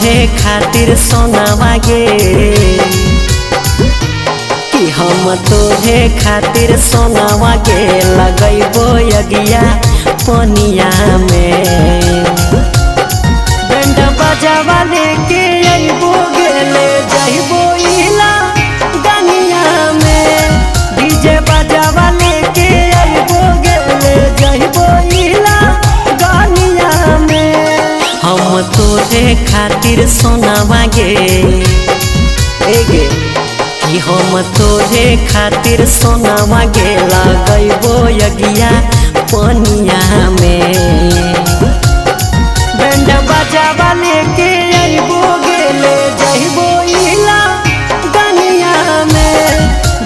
तोरे खातिर सोनावा गे, कि हम तोरे खातिर सोनावा गे लगैबो यगिया पनिया में। बैंड बजावा लेके अइबो गेले जइबो इला गनिया में। डीजे बजावा लेके अइबो गेले जइबो इला गनिया में। हम तोरे खातिर सोनावा गे, कि हम तोरे खातिर सोनावा गे लगैबो यगिया पनिया में। बैंड बजावा लेके अइबो गेले जइबो इला गनिया में।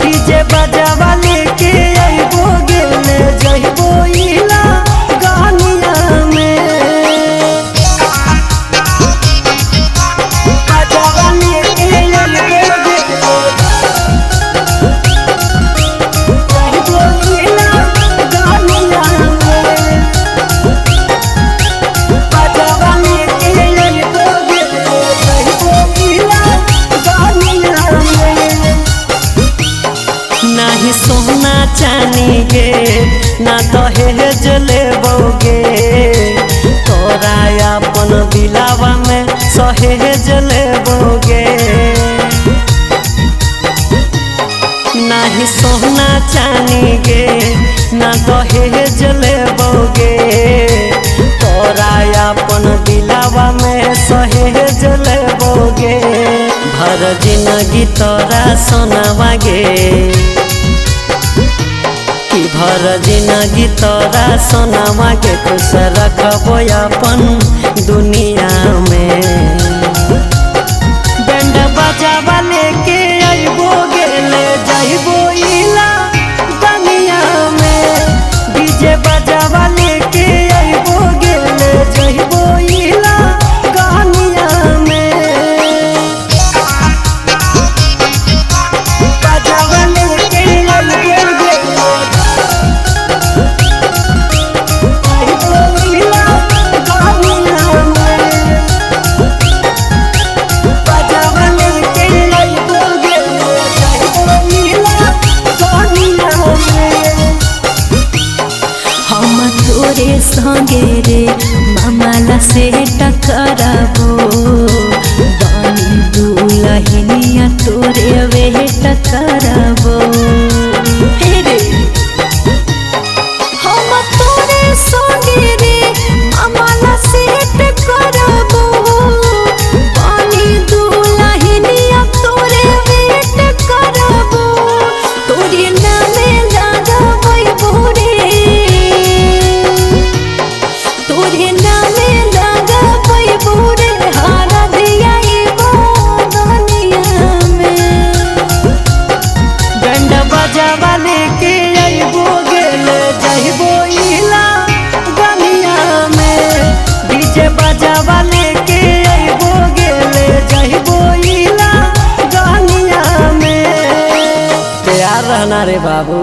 डीजे बजावा लेके अइबो गेले जइबो इला गनिया में। बजावा लेके अइबो सोना चानी गे ना दहेज लेबोगे, तोरा अपन दिलावा में सहेज लेबोगे। नाही सोना चानी गे ना दहेज लेबोगे, तोरा अपन दिलावा में सहेज लेबोगे। भर जिंदगी तोरा सोनावा गे, कि भर जिंदगी तोरा सोनावा के खुश रखबो अपन दुनिया में। बैंड बजावा लेके अइबो गेले जइबो इला गनिया में। डीजे बजावा लेके अइबो गेले जइबो इला गनिया में। बजावा लेके अइबो तोरे संगे रे मामाला से टकराबो, बानी दुलहिनिया तोरे वे टकराबो। हे रे हम तोरे संगे रे मामाला से टकराबो, बानी दुलहिनिया तोरे वे टकराबो। तोरे नामे लगाबो रे, तोरे नामे लगाबो रे हारा दियाइबो दुनिया में। बैंड बजावा लेके अइबो गेले जइबो इला गनिया में। डीजे बजावा लेके अइबो गेले जइबो इला गनिया में। तैयार रहना रे बाबू।